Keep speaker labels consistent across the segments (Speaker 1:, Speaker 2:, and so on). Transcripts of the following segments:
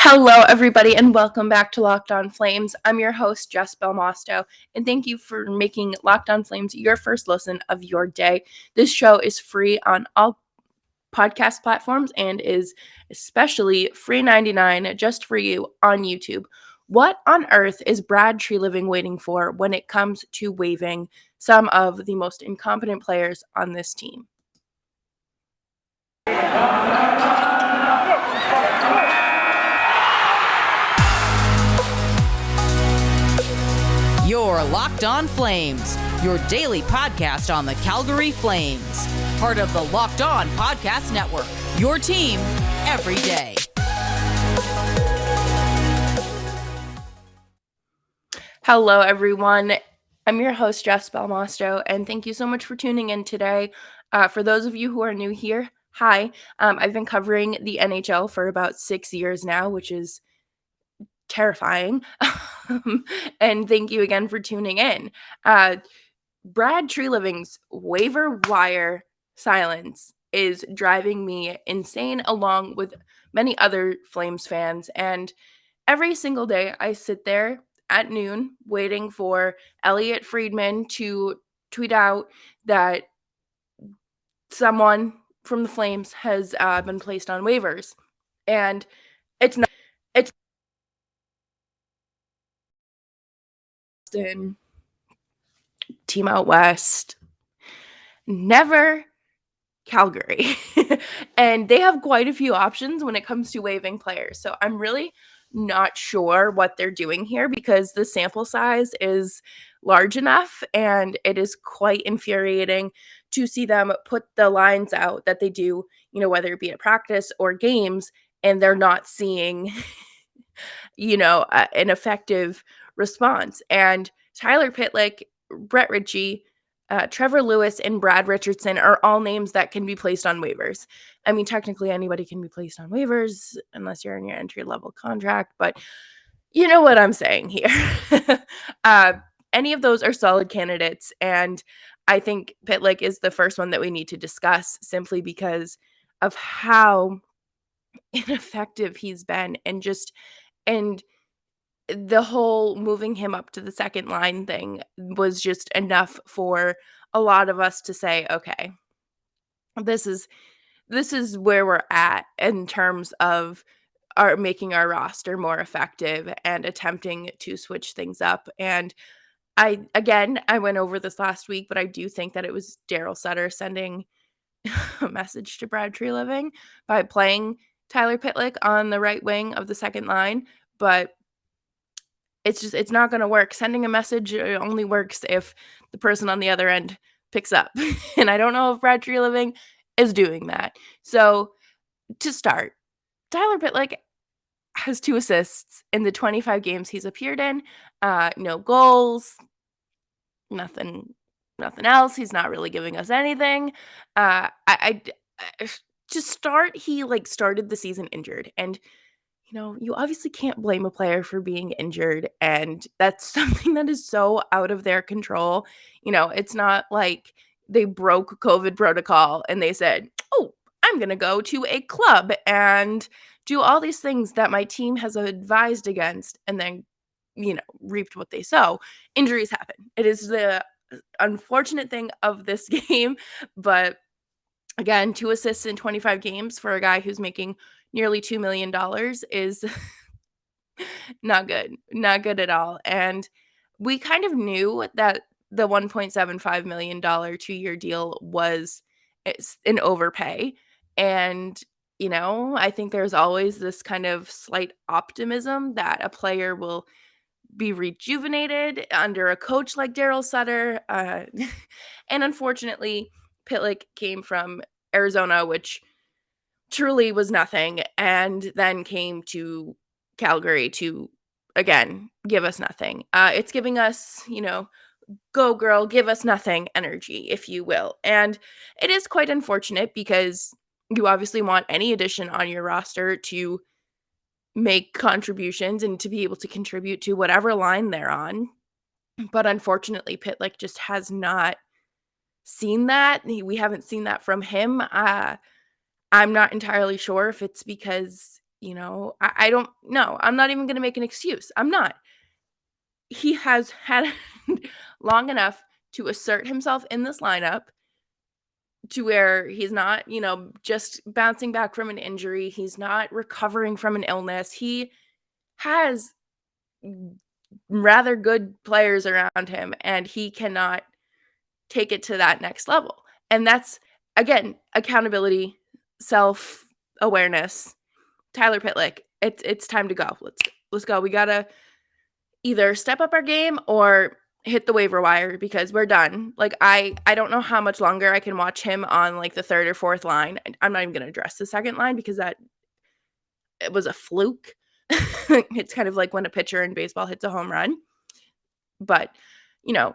Speaker 1: Hello, everybody, and welcome back to Locked On Flames. I'm your host, Jess Belmosto, and thank you for making Locked On Flames your first listen of your day. This show is free on all podcast platforms and is especially free 99 just for you on YouTube. What on earth is Brad Treliving waiting for when it comes to waiving some of the most incompetent players on this team?
Speaker 2: You're Locked On Flames, your daily podcast on the Calgary Flames. Part of the Locked On Podcast Network, your team every day.
Speaker 1: Hello, everyone. I'm your host, Jess Belmosto, and thank you so much for tuning in today. For those of you who are new here, hi. I've been covering the NHL for about 6 years now, which is terrifying. And thank you again for tuning in. Brad Treliving's waiver wire silence is driving me insane, along with many other Flames fans. And every single day I sit there at noon waiting for Elliot Friedman to tweet out that someone from the Flames has been placed on waivers. And it's not, it's Boston, Team Out West, never Calgary. And they have quite a few options when it comes to waiving players. So I'm really not sure what they're doing here because the sample size is large enough and it is quite infuriating to see them put the lines out that they do, whether it be at practice or games, and they're not seeing, an effective response. And Tyler Pitlick, Brett Richie, Trevor Lewis, and Brad Richardson are all names that can be placed on waivers. I mean, technically anybody can be placed on waivers unless you're in your entry-level contract, but you know what I'm saying here. Any of those are solid candidates, and I think Pitlick is the first one that we need to discuss simply because of how ineffective he's been and the whole moving him up to the second line thing was just enough for a lot of us to say, okay, this is where we're at in terms of our making our roster more effective and attempting to switch things up. And I went over this last week, but I do think that it was Darryl Sutter sending a message to Brad Treliving by playing Tyler Pitlick on the right wing of the second line. But it's not going to work. Sending a message only works if the person on the other end picks up. And I don't know if Brad Treliving is doing that. So to start, Tyler Pitlick has 2 assists in the 25 games he's appeared in. No goals, nothing else. He's not really giving us anything. To start, he started the season injured, and you obviously can't blame a player for being injured, and that's something that is so out of their control. It's not like they broke COVID protocol and they said, "Oh, I'm going to go to a club and do all these things that my team has advised against," and then, reaped what they sow. Injuries happen. It is the unfortunate thing of this game, but again, 2 assists in 25 games for a guy who's making nearly $2 million is not good. Not good at all. And we kind of knew that the $1.75 million 2-year deal was an overpay. And, I think there's always this kind of slight optimism that a player will be rejuvenated under a coach like Darryl Sutter. And unfortunately, Pitlick came from Arizona, which truly was nothing, and then came to Calgary to, again, give us nothing. It's giving us, go girl, give us nothing energy, if you will. And it is quite unfortunate because you obviously want any addition on your roster to make contributions and to be able to contribute to whatever line they're on. But unfortunately, Pitlick just has not seen that. We haven't seen that from him. I'm not entirely sure if it's because, I don't know. I'm not even going to make an excuse. I'm not. He has had long enough to assert himself in this lineup to where he's not, just bouncing back from an injury. He's not recovering from an illness. He has rather good players around him, and he cannot take it to that next level. And that's, again, accountability, self-awareness. Tyler Pitlick, it's time to go. Let's go. We gotta either step up our game or hit the waiver wire because we're done. Like I don't know how much longer I can watch him on like the third or fourth line. I'm not even gonna address the second line because it was a fluke. It's kind of like when a pitcher in baseball hits a home run. But, you know,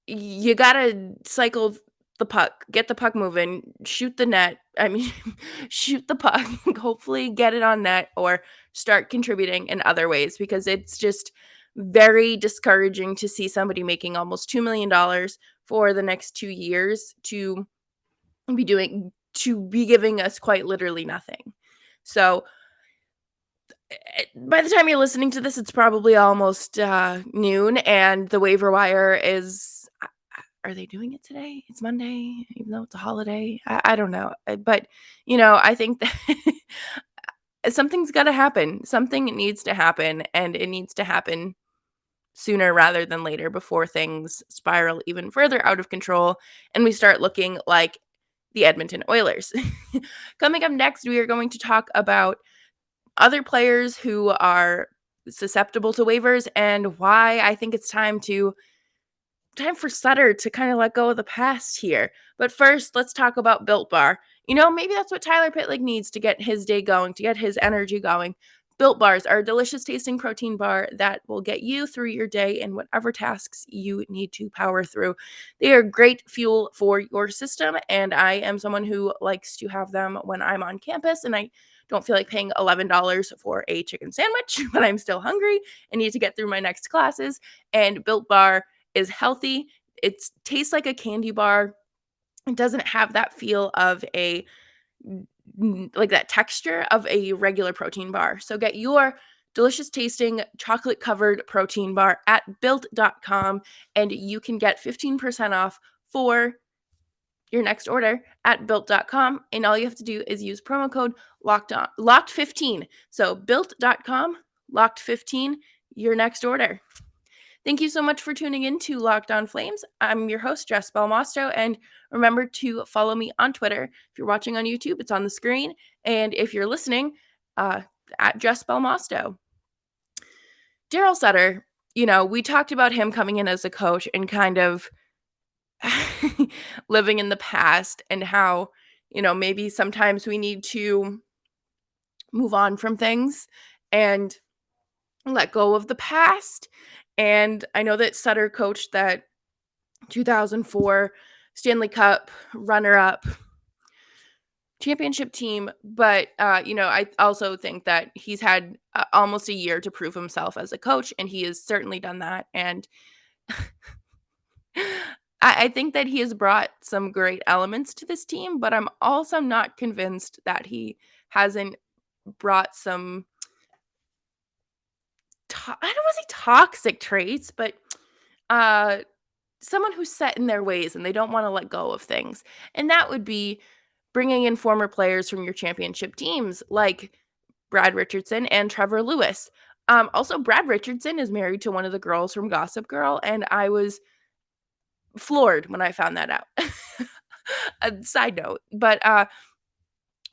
Speaker 1: you gotta cycle the puck, get the puck moving, shoot the net. I mean, shoot the puck, hopefully get it on net or start contributing in other ways because it's just very discouraging to see somebody making almost $2 million for the next 2 years to be giving us quite literally nothing. So by the time you're listening to this, it's probably almost noon, and the waiver wire is. Are they doing it today? It's Monday, even though it's a holiday. I don't know, but I think that something's got to happen. Something needs to happen, and it needs to happen sooner rather than later before things spiral even further out of control, and we start looking like the Edmonton Oilers. Coming up next, we are going to talk about other players who are susceptible to waivers and why I think it's time for Sutter to kind of let go of the past here. But first, let's talk about Built Bar. Maybe that's what Tyler Pitlick needs to get his day going, to get his energy going. Built Bars are a delicious tasting protein bar that will get you through your day and whatever tasks you need to power through. They are great fuel for your system, and I am someone who likes to have them when I'm on campus and I don't feel like paying $11 for a chicken sandwich, but I'm still hungry and need to get through my next classes. And Built Bar is healthy. It tastes like a candy bar. It doesn't have that feel of like that texture of a regular protein bar. So get your delicious tasting chocolate covered protein bar at built.com and you can get 15% off for your next order at built.com. And all you have to do is use promo code locked15. So built.com, locked15, your next order. Thank you so much for tuning in to Locked On Flames. I'm your host, Jess Belmosto, and remember to follow me on Twitter. If you're watching on YouTube, it's on the screen, and if you're listening, at Jess Belmosto. Darryl Sutter, we talked about him coming in as a coach and kind of living in the past and how, maybe sometimes we need to move on from things and let go of the past. And I know that Sutter coached that 2004 Stanley Cup runner-up championship team, but I also think that he's had almost a year to prove himself as a coach, and he has certainly done that. And I think that he has brought some great elements to this team, but I'm also not convinced that he hasn't brought some I don't want to say toxic traits, but someone who's set in their ways and they don't want to let go of things. And that would be bringing in former players from your championship teams like Brad Richardson and Trevor Lewis. Also, Brad Richardson is married to one of the girls from Gossip Girl, and I was floored when I found that out. A side note, but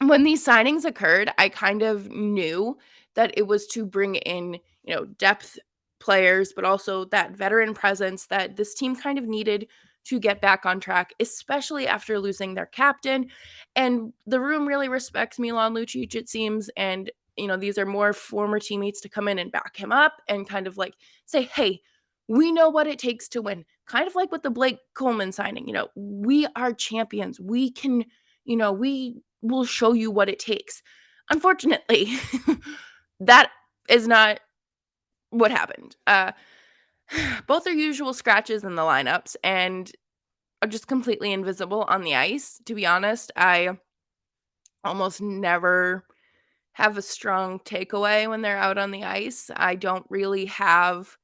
Speaker 1: when these signings occurred, I kind of knew that it was to bring in, depth players, but also that veteran presence that this team kind of needed to get back on track, especially after losing their captain. And the room really respects Milan Lucic, it seems. And, these are more former teammates to come in and back him up and kind of like say, hey, we know what it takes to win. Kind of like with the Blake Coleman signing, we are champions. We can, we will show you what it takes. Unfortunately, that is not what happened. Both are usual scratches in the lineups and are just completely invisible on the ice. To be honest, I almost never have a strong takeaway when they're out on the ice. I don't really have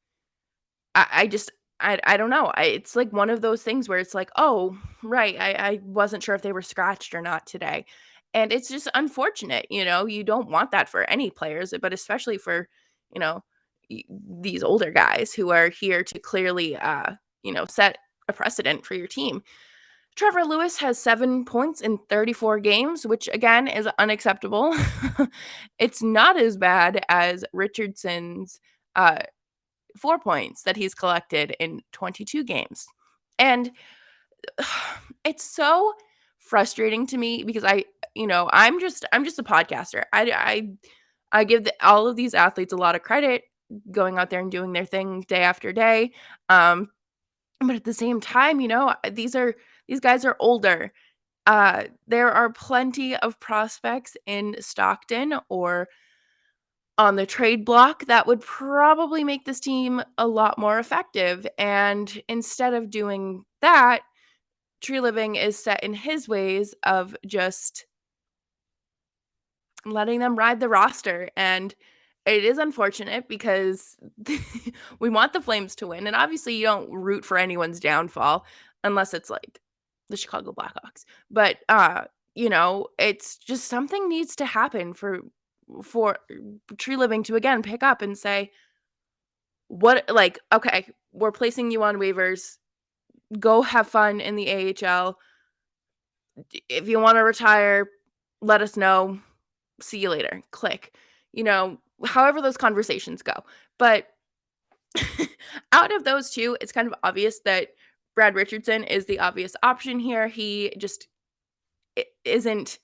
Speaker 1: I just I don't know. It's like one of those things where it's like, "Oh, right, I wasn't sure if they were scratched or not today." And it's just unfortunate, you don't want that for any players, but especially for, you know, these older guys who are here to clearly set a precedent for your team. Trevor Lewis has 7 points in 34 games, which again is unacceptable. It's not as bad as Richardson's uh 4 points that he's collected in 22 games. And it's so frustrating to me because I'm just a podcaster. I give all of these athletes a lot of credit going out there and doing their thing day after day. Um, but at the same time, these guys are older. There are plenty of prospects in Stockton or on the trade block that would probably make this team a lot more effective. And instead of doing that, Treliving is set in his ways of just letting them ride the roster. And it is unfortunate because we want the Flames to win. And obviously, you don't root for anyone's downfall unless it's like the Chicago Blackhawks. But it's just something needs to happen for Treliving to again pick up and say, okay, we're placing you on waivers. Go have fun in the AHL. If you want to retire, let us know. See you later. Click. However those conversations go. But out of those two, it's kind of obvious that Brad Richardson is the obvious option here. He just isn't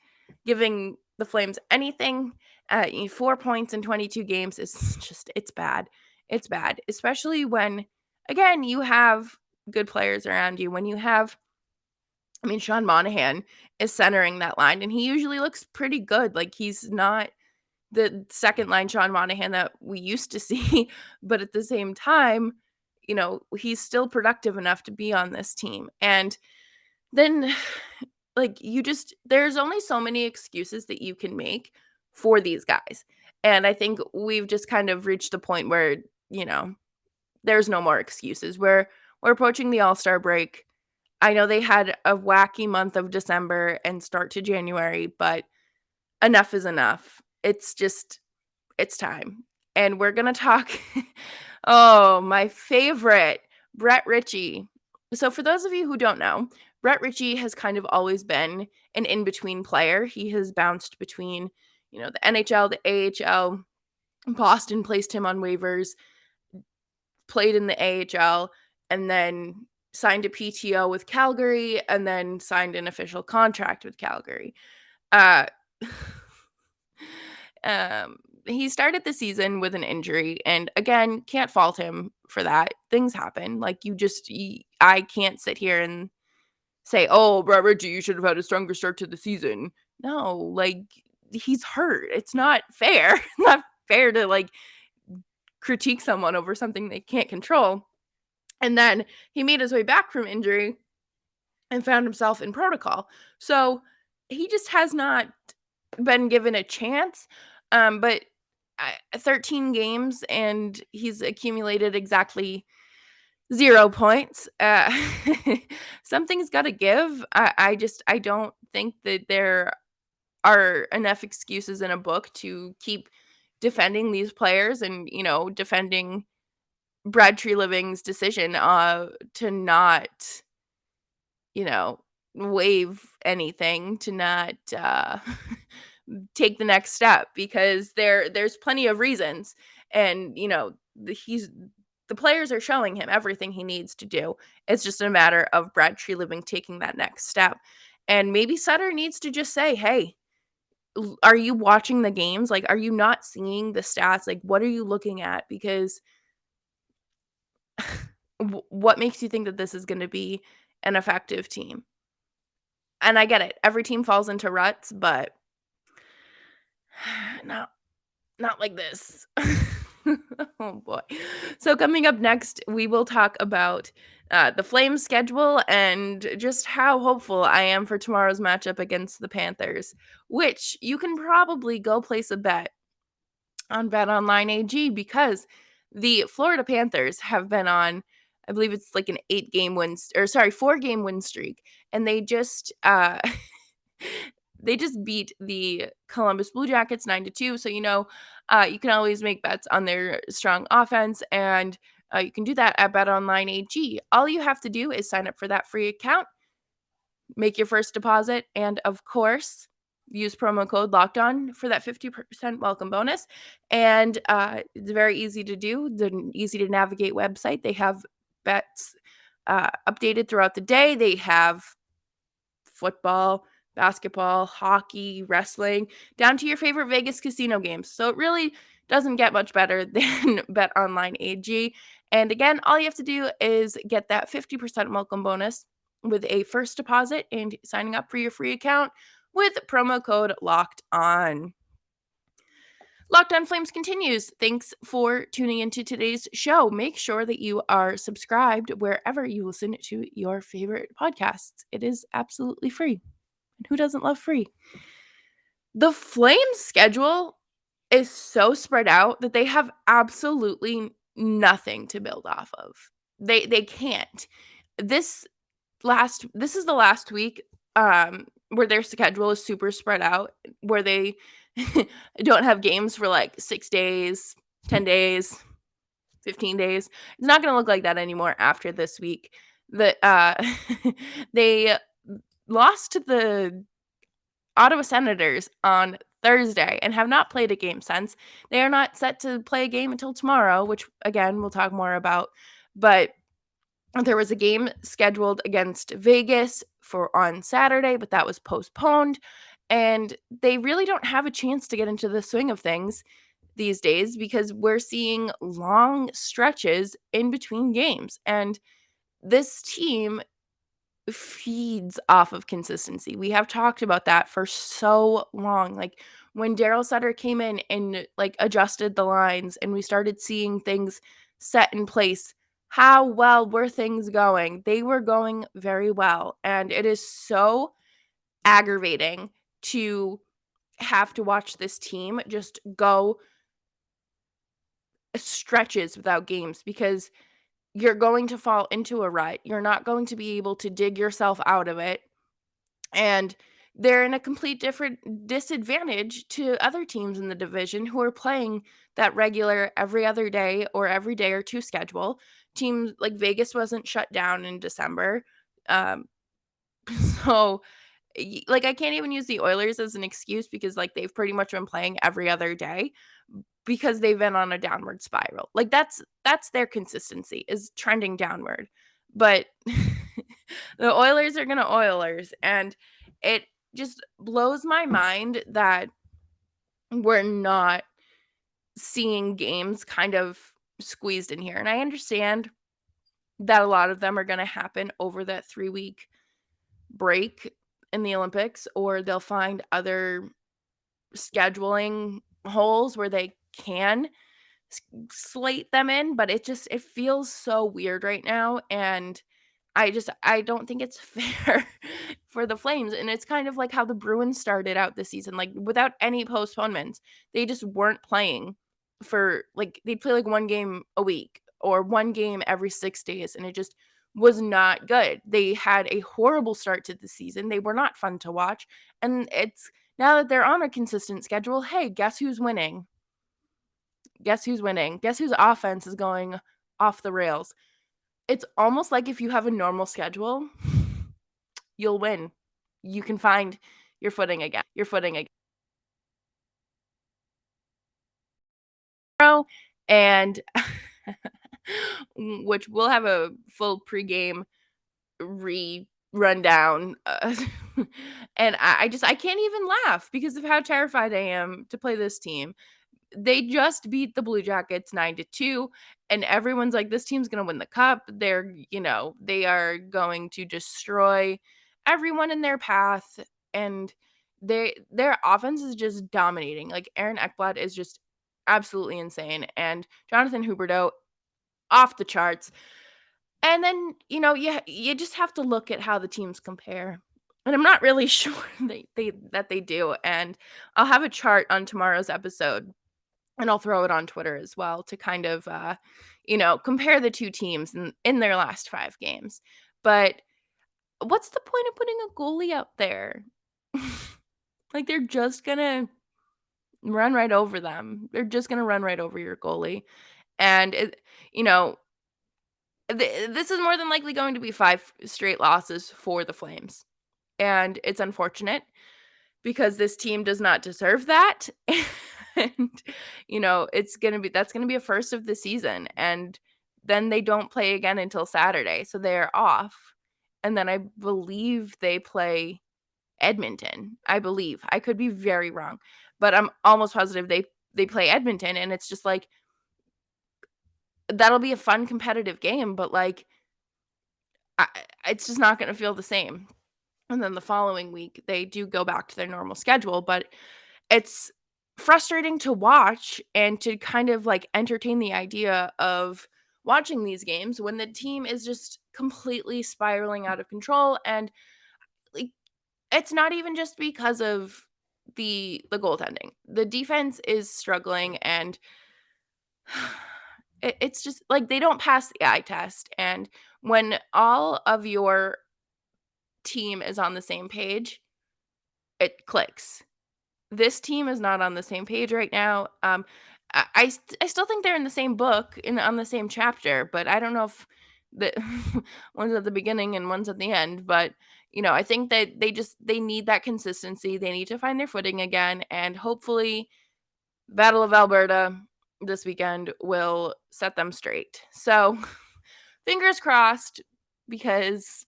Speaker 1: giving the Flames anything. 4 points in 22 games is just, it's bad. It's bad, especially when, again, you have good players around you. When you have, Sean Monahan is centering that line, and he usually looks pretty good. Like, he's not the second line Sean Monahan that we used to see, but at the same time, he's still productive enough to be on this team. And then there's only so many excuses that you can make for these guys. And I think we've just kind of reached a point where, there's no more excuses. We're approaching the All-Star break. I know they had a wacky month of December and start to January, but enough is enough. It's time. And we're going to talk oh, my favorite, Brett Richie. So for those of you who don't know, Brett Richie has kind of always been an in-between player. He has bounced between, the NHL, the AHL. Boston placed him on waivers, played in the AHL, and then signed a PTO with Calgary, and then signed an official contract with Calgary. Uh, he started the season with an injury, and again, can't fault him for that. Things happen. Like, I can't sit here and say, "Oh, Brett Richie, you should have had a stronger start to the season." No, like, he's hurt. It's not fair. Not fair to critique someone over something they can't control. And then he made his way back from injury and found himself in protocol. So he just has not been given a chance. But 13 games and he's accumulated exactly 0 points. Something's got to give. I don't think that there are enough excuses in a book to keep defending these players and, defending Brad Treliving's decision to not, you know, waive anything, to not take the next step, because there's plenty of reasons. And, the players are showing him everything he needs to do. It's just a matter of Brad Treliving taking that next step. And maybe Sutter needs to just say, "Hey, are you watching the games? Like, are you not seeing the stats? Like, what are you looking at? Because what makes you think that this is going to be an effective team?" And I get it. Every team falls into ruts, but not like this. Oh boy. So coming up next, we will talk about the Flames schedule and just how hopeful I am for tomorrow's matchup against the Panthers, which you can probably go place a bet on BetOnline AG because the Florida Panthers have been on, I believe it's like an 4-game win streak, and they just beat the Columbus Blue Jackets 9-2. So you can always make bets on their strong offense, and you can do that at BetOnline AG. All you have to do is sign up for that free account, make your first deposit, and of course, use promo code Locked On for that 50% welcome bonus. And it's very easy to do. It's an easy to navigate website. They have bets updated throughout the day. They have football, basketball, hockey, wrestling, down to your favorite Vegas casino games. So it really doesn't get much better than BetOnline AG. And again, all you have to do is get that 50% welcome bonus with a first deposit and signing up for your free account with promo code Locked On. Locked On Flames continues. Thanks for tuning into today's show. Make sure that you are subscribed wherever you listen to your favorite podcasts. It is absolutely free. And who doesn't love free? The Flames schedule is so spread out that they have absolutely nothing to build off of. They can't. This this is the last week where their schedule is super spread out, where they don't have games for like 6 days, 10 days, 15 days. It's not going to look like that anymore after this week. They lost to the Ottawa Senators on Thursday and have not played a game since. They are not set to play a game until tomorrow, which again we'll talk more about. But there was a game scheduled against Vegas for on Saturday, but that was postponed. And they really don't have a chance to get into the swing of things these days because we're seeing long stretches in between games. And this team feeds off of consistency. We have talked about that for so long. Like when Darryl Sutter came in and like adjusted the lines and we started seeing things set in place, how well were things going? They were going very well. And it is so aggravating to have to watch this team just go stretches without games because you're going to fall into a rut. You're not going to be able to dig yourself out of it. And they're in a complete different disadvantage to other teams in the division who are playing that regular every other day or every day or two schedule. Teams like Vegas wasn't shut down in December. Um, so like I can't even use the Oilers as an excuse because like they've pretty much been playing every other day because they've been on a downward spiral. Like that's their consistency is trending downward. But the Oilers are going to Oilers, and it just blows my mind that we're not seeing games kind of squeezed in here. And I understand that a lot of them are going to happen over that 3-week break in the Olympics, or they'll find other scheduling holes where they can slate them in, but it feels so weird right now, and I don't think it's fair for the Flames, and it's kind of like how the Bruins started out this season, like, without any postponements. They just weren't playing for like, they'd play, like, 1 game a week or 1 game every 6 days, and it just was not good. They had a horrible start to the season. They were not fun to watch, and it's now that they're on a consistent schedule, hey, guess who's winning? Guess who's winning? Guess whose offense is going off the rails? It's almost like if you have a normal schedule, you'll win. You can find your footing again. And which we'll have a full pregame rundown. And I can't even laugh because of how terrified I am to play this team. They just beat the Blue Jackets 9-2, and everyone's like, this team's going to win the cup. They are going to destroy everyone in their path, and their offense is just dominating. Like Aaron Ekblad is just absolutely insane, and Jonathan Huberdeau off the charts. And then, you just have to look at how the teams compare. And I'm not really sure they do. And I'll have a chart on tomorrow's episode, and I'll throw it on Twitter as well to kind of compare the two teams in their last 5 games. But what's the point of putting a goalie out there? Like, they're just gonna run right over them. They're just gonna run right over your goalie. And you know, this is more than likely going to be 5 straight losses for the Flames. And it's unfortunate because this team does not deserve that. And that's gonna be a first of the season. And then they don't play again until Saturday. So they're off. And then I believe they play Edmonton. I believe. I could be very wrong, but I'm almost positive they play Edmonton, and it's just like that'll be a fun competitive game, but like I, it's just not going to feel the same. And then the following week they do go back to their normal schedule, but it's frustrating to watch and to kind of like entertain the idea of watching these games when the team is just completely spiraling out of control. And like, it's not even just because of the goaltending. The defense is struggling, and it's just like they don't pass the eye test. And when all of your team is on the same page, it clicks. This team is not on the same page right now. I still think they're in the same book on the same chapter, but I don't know if the one's at the beginning and one's at the end. But I think that they need that consistency. They need to find their footing again, and hopefully, Battle of Alberta this weekend will set them straight. So, fingers crossed, because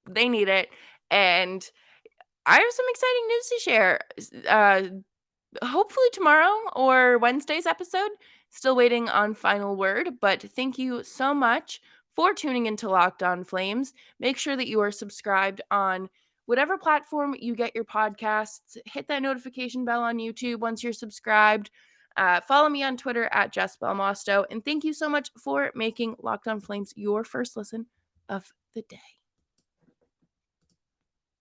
Speaker 1: they need it. And I have some exciting news to share. Hopefully tomorrow or Wednesday's episode. Still waiting on final word, but thank you so much for tuning into Locked On Flames. Make sure that you are subscribed on whatever platform you get your podcasts. Hit that notification bell on YouTube once you're subscribed. Follow me on Twitter at Jess Belmosto. And thank you so much for making Locked On Flames your first listen of the day.